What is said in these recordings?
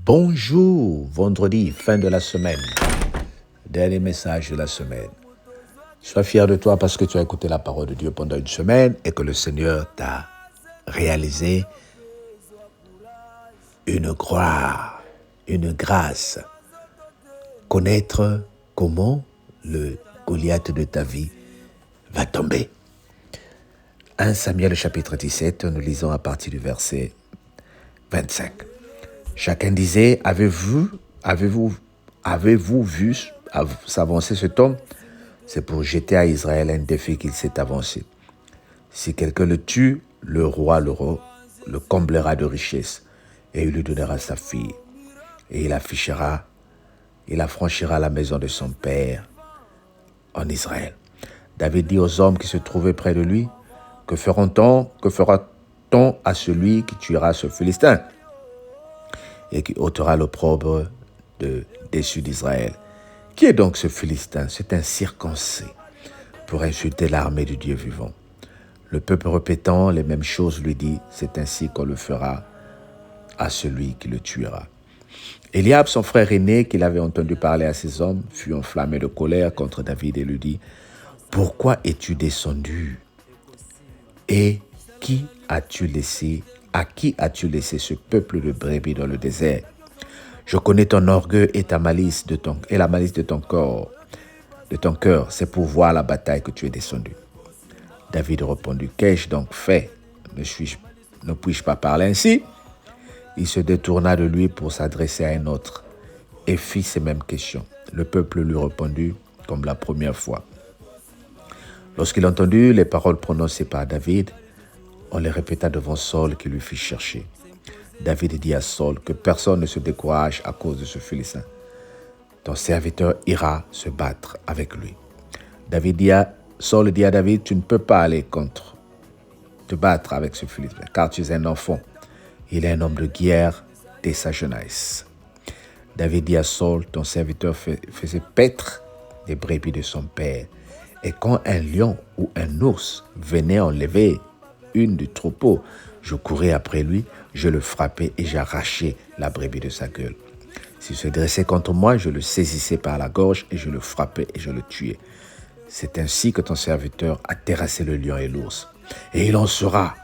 Bonjour, vendredi, fin de la semaine. Dernier message de la semaine. Sois fier de toi parce que tu as écouté la parole de Dieu pendant une semaine et que le Seigneur t'a réalisé une gloire, une grâce. Connaître comment le Goliath de ta vie va tomber. 1 Samuel chapitre 17, nous lisons à partir du verset 25. Chacun disait, avez-vous vu s'avancer cet homme? C'est pour jeter à Israël un défi qu'il s'est avancé. Si quelqu'un le tue, le roi le comblera de richesses et il lui donnera sa fille. Et il affranchira la maison de son père en Israël. David dit aux hommes qui se trouvaient près de lui, que fera-t-on à celui qui tuera ce Philistin et qui ôtera l'opprobre déçu d'Israël? Qui est donc ce Philistin? C'est un circoncis pour insulter l'armée du Dieu vivant. Le peuple répétant les mêmes choses lui dit, c'est ainsi qu'on le fera à celui qui le tuera. Eliab, son frère aîné, qu'il avait entendu parler à ses hommes, fut enflammé de colère contre David et lui dit, pourquoi es-tu descendu? Et à qui as-tu laissé ce peuple de brebis dans le désert? Je connais ton orgueil et la malice de ton cœur, c'est pour voir la bataille que tu es descendu. David répondit, qu'ai-je donc fait? Ne puis-je pas parler ainsi? Il se détourna de lui pour s'adresser à un autre et fit ces mêmes questions. Le peuple lui répondit comme la première fois. Lorsqu'il entendit les paroles prononcées par David, on les répéta devant Saul qui lui fit chercher. David dit à Saul que personne ne se décourage à cause de ce Philistin. Ton serviteur ira se battre avec lui. Saul dit à David, tu ne peux pas aller te battre avec ce Philistin, car tu es un enfant. Il est un homme de guerre dès sa jeunesse. David dit à Saul, ton serviteur faisait paître des brebis de son père. Et quand un lion ou un ours venait enlever une du troupeau, je courais après lui, je le frappais et j'arrachais la brebis de sa gueule. S'il se dressait contre moi, je le saisissais par la gorge et je le frappais et je le tuais. C'est ainsi que ton serviteur a terrassé le lion et l'ours. Et il en sera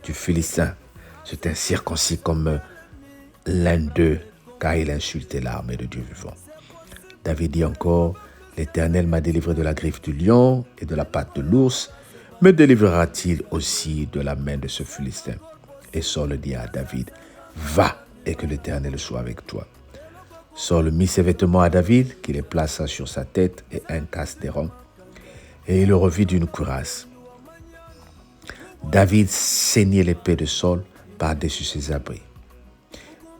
du Philistin. C'est un circoncis comme l'un d'eux, car il insultait l'armée de Dieu vivant. David dit encore, l'Éternel m'a délivré de la griffe du lion et de la patte de l'ours. Me délivrera-t-il aussi de la main de ce Philistin? Et Saul dit à David, va et que l'Éternel soit avec toi. Saul mit ses vêtements à David, qui les plaça sur sa tête et un casque d'airain, et il le revit d'une cuirasse. David ceignit l'épée de Saul par-dessus ses abris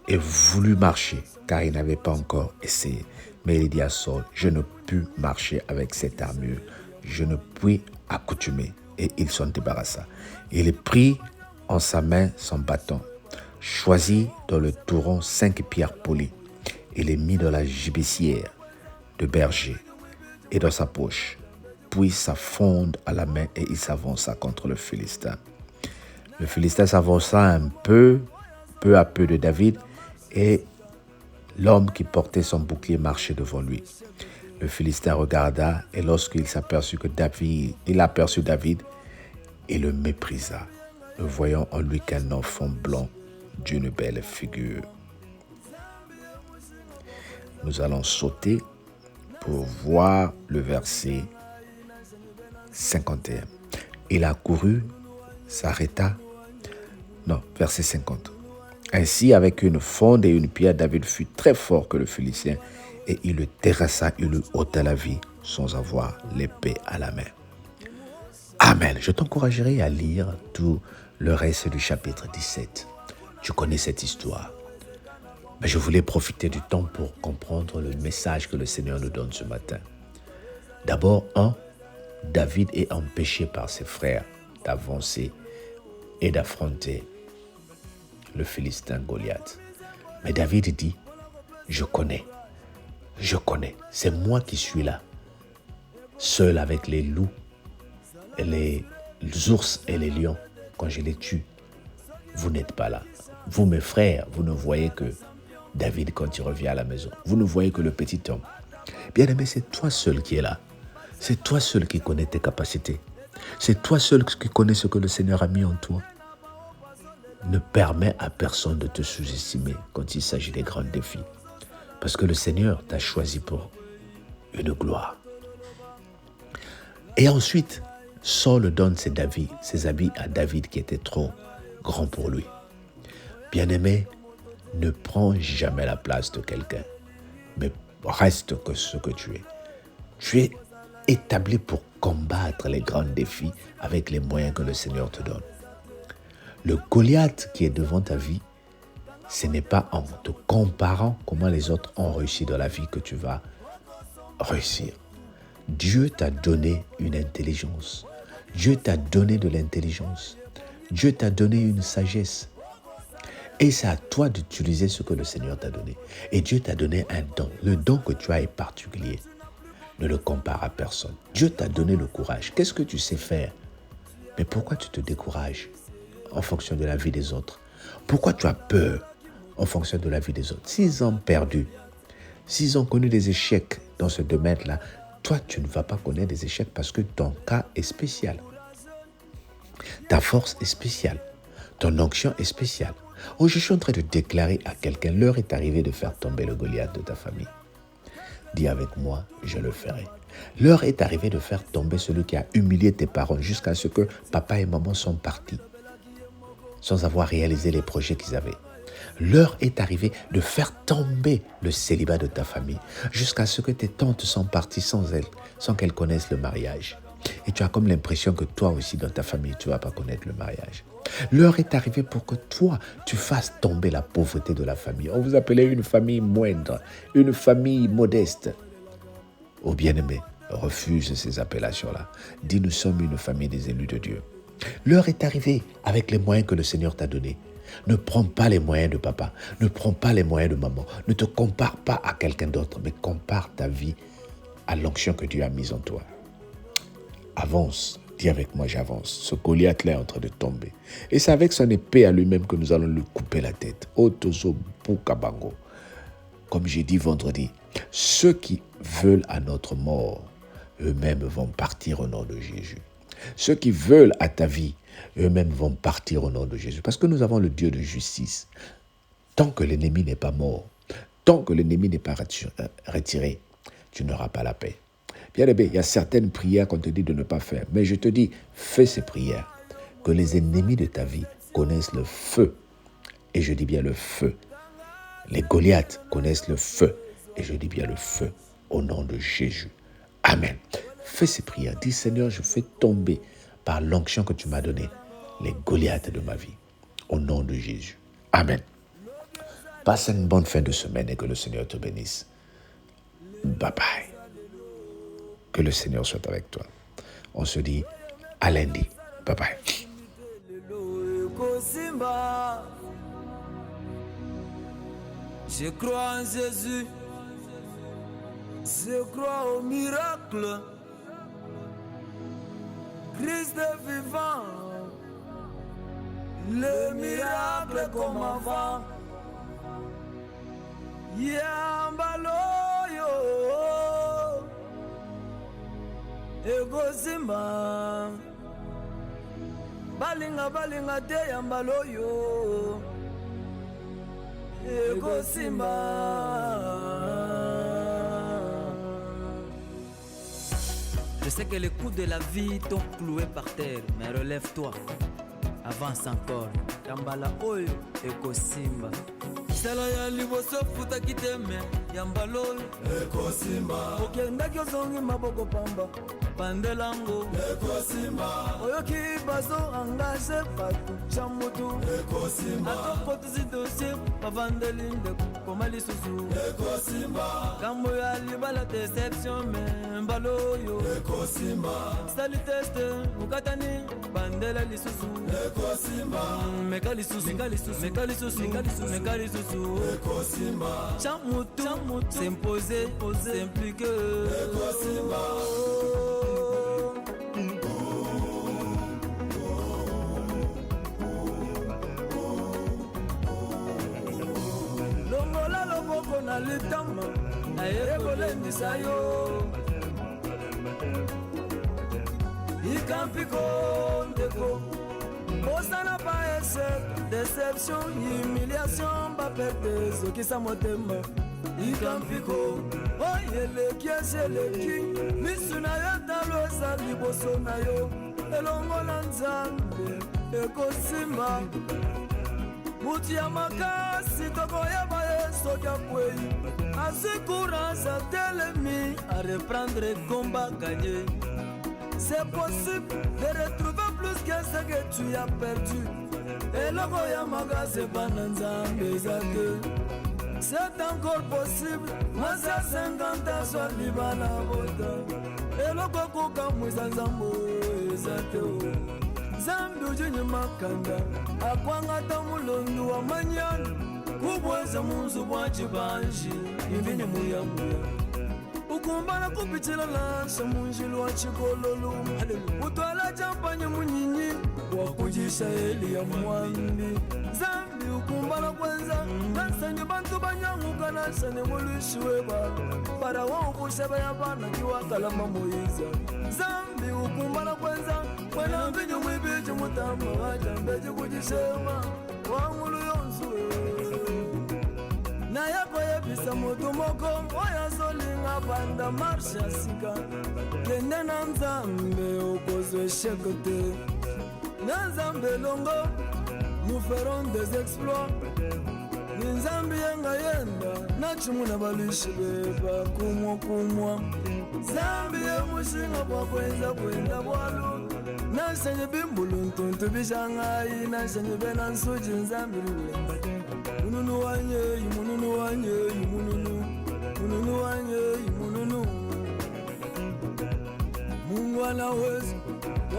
et voulut marcher, car il n'avait pas encore essayé. Mais il dit à Saul, je ne puis marcher avec cette armure, je ne puis accoutumer. Et il s'en débarrassa. Il prit en sa main son bâton, choisit dans le touron 5 pierres polies, et les mit dans la gibissière de berger et dans sa poche. Puis ça fonde à la main et il s'avança contre le Philistin. Le Philistin s'avança un peu à peu de David, et l'homme qui portait son bouclier marchait devant lui. Le Philistin regarda, et lorsqu'il s'aperçut il aperçut David, il le méprisa, ne voyant en lui qu'un enfant blanc d'une belle figure. Nous allons sauter pour voir le verset 51. Il accourut, s'arrêta. Non, verset 50. Ainsi, avec une fronde et une pierre, David fut très fort que le Philistin, et il le terrassa, il lui ôta la vie, sans avoir l'épée à la main. Amen. Je t'encouragerai à lire tout le reste du chapitre 17. Tu connais cette histoire. Mais je voulais profiter du temps pour comprendre le message que le Seigneur nous donne ce matin. D'abord, David est empêché par ses frères d'avancer et d'affronter le Philistin Goliath. Mais David dit, je connais, c'est moi qui suis là, seul avec les loups, et les ours et les lions, quand je les tue. Vous n'êtes pas là. Vous, mes frères, vous ne voyez que David quand il revient à la maison. Vous ne voyez que le petit homme. Bien-aimé, c'est toi seul qui es là. C'est toi seul qui connais tes capacités. C'est toi seul qui connais ce que le Seigneur a mis en toi. Ne permets à personne de te sous-estimer quand il s'agit des grands défis. Parce que le Seigneur t'a choisi pour une gloire. Et ensuite, Saul donne ses habits à David qui était trop grand pour lui. Bien-aimé, ne prends jamais la place de quelqu'un, mais reste que ce que tu es. Tu es établi pour combattre les grands défis avec les moyens que le Seigneur te donne. Le Goliath qui est devant ta vie, ce n'est pas en te comparant comment les autres ont réussi dans la vie que tu vas réussir. Dieu t'a donné une intelligence. Dieu t'a donné de l'intelligence. Dieu t'a donné une sagesse. Et c'est à toi d'utiliser ce que le Seigneur t'a donné. Et Dieu t'a donné un don. Le don que tu as est particulier. Ne le compare à personne. Dieu t'a donné le courage. Qu'est-ce que tu sais faire? Mais pourquoi tu te décourages en fonction de la vie des autres? Pourquoi tu as peur en fonction de la vie des autres? S'ils ont perdu, s'ils ont connu des échecs dans ce domaine-là, toi, tu ne vas pas connaître des échecs parce que ton cas est spécial. Ta force est spéciale. Ton onction est spéciale. Oh, je suis en train de déclarer à quelqu'un, l'heure est arrivée de faire tomber le Goliath de ta famille. Dis avec moi, je le ferai. L'heure est arrivée de faire tomber celui qui a humilié tes parents jusqu'à ce que papa et maman sont partis, sans avoir réalisé les projets qu'ils avaient. L'heure est arrivée de faire tomber le célibat de ta famille jusqu'à ce que tes tantes sont parties sans qu'elles connaissent le mariage. Et tu as comme l'impression que toi aussi dans ta famille, tu ne vas pas connaître le mariage. L'heure est arrivée pour que toi, tu fasses tomber la pauvreté de la famille. On vous appelait une famille moindre, une famille modeste. Oh bien-aimé, refuse ces appellations-là. Dis, nous sommes une famille des élus de Dieu. L'heure est arrivée avec les moyens que le Seigneur t'a donnés. Ne prends pas les moyens de papa, ne prends pas les moyens de maman. Ne te compare pas à quelqu'un d'autre, mais compare ta vie à l'onction que Dieu a mise en toi. Avance, dis avec moi, j'avance. Ce Goliath-là est en train de tomber. Et c'est avec son épée à lui-même que nous allons lui couper la tête. Otozo Bukabango. Comme j'ai dit vendredi, ceux qui veulent à notre mort, eux-mêmes vont partir au nom de Jésus. Ceux qui veulent à ta vie, eux-mêmes vont partir au nom de Jésus. Parce que nous avons le Dieu de justice. Tant que l'ennemi n'est pas mort, tant que l'ennemi n'est pas retiré, tu n'auras pas la paix. Bien aimé, il y a certaines prières qu'on te dit de ne pas faire. Mais je te dis, fais ces prières. Que les ennemis de ta vie connaissent le feu. Et je dis bien le feu. Les Goliaths connaissent le feu. Et je dis bien le feu. Au nom de Jésus. Amen. Fais ces prières. Dis, Seigneur, je fais tomber par l'onction que tu m'as donnée les Goliaths de ma vie. Au nom de Jésus. Amen. Passe une bonne fin de semaine et que le Seigneur te bénisse. Bye bye. Que le Seigneur soit avec toi. On se dit à lundi. Bye bye. Je crois en Jésus. Je crois au miracle. Christ est vivant. Le miracle comme avant. Yambaloyo. Ego Simba. Balinga te yambaloyo. Ego Simba. Je sais que les coups de la vie t'ont cloué par terre, mais relève-toi, avance encore. Yambala oyo, Ego Simba. Sala ya liboso futa kiteme, yambalol, Ego Simba. Okendaki ozongi maboko pamba, pandelango, Ego Simba. Oyoki bazo engage patu chamutu, Ego Simba. Atoko tuzi dossier, pavandelinde komali susu, Ego Simba. Kambo ya libala deception me mbaloyo, Ego Simba. Sali teste, ukatani, bandela lisusu, Ego Simba. Mekali susu, mekali susu, mekali susu, mekali susu, mekali susu. Ego Simba. Chamutu, s'imposer, s'impliquer, Ego Simba. Longola na litama naye kolendisa yo ikampiko ndeko osana pa échec déception humiliation baperte ezokisa motema ikampiko oyeleki ezeleki misu na yo talo eza liboso na yo elongola nzambe ekosimba mutu ya makasi tokoyeba ye soki akwei azwi courage atelemi a reprendre combat gagné. C'est possible de retrouver plus que ce que tu as perdu. Et le Goyamaga c'est pas Nzambe Zate. C'est encore possible. Masa 50 ans soit Libana Bota. Et le Gokoka Mouizanzambo Zate. Zambi ujini makanda. Akwanga tamulondu wa manyana. Kubweza munzu bwachibanji. Invini muya muya. Ukumbana kupitila lansa munjilu wa chikololu. Utwala champanye munyinyi wakujisha eli ya mwambi. Zambi ukumbana kwenza nansanye bantu banyanguka nansanye mulushi weba para waubusha ya bana kiwa kalama Moiza. Zambi ukumbana kwenza mwena mbinyo mwibiji mutamba wajambeji kujishema wangulu yonzuwe na yako yebisa mutu moko oya zolinga banda marshe ya sika kende na Nzambe okozwe esheke te na Nzambe longo nous ferons des exploits ni Nzambe yenga yenda na chimu na balushi beba kumwa Nzambe ye mushinga bwa kwenda bwalu na shenye bimbulu ntuntu bishangai na shenye bena nsuji Nzambe ruwemba mununu wanye mununu wanye mununu wanye mununu Mungu anaweza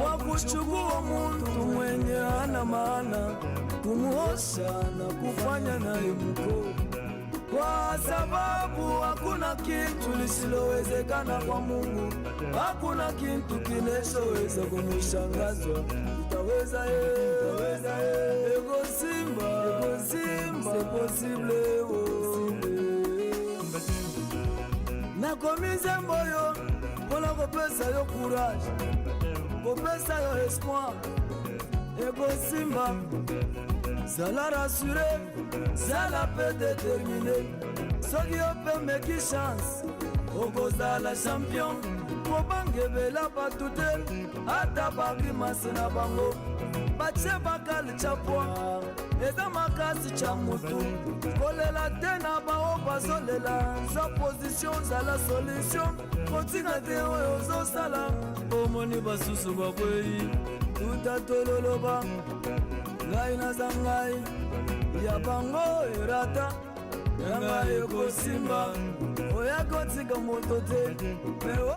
wakuchukua muntu mwenye hana maana kumuosha na kufanya naye mko, kwa sababu hakuna kitu lisilowezekana kwa Mungu. Hakuna kitu kinachoweza kumushangaza. Utaweza ego simba c'est possible nakomize mboyo mpona kopesa yo courage, kopesa yo espoir. Ego simba zala rassuré, zala pe déterminé. Soki yo pe meki chance okozala champion. Kobangebela batu te ata bakimasi na bango batie bakali chapwa eza makasi cha mutu kolela te na bao bazolela sa position zala solution kotinga te oyo ozosala omoni basusu bakwei tutatololoba ngai naza ngai ya bango erata yanga ekosimba oya kotika moto te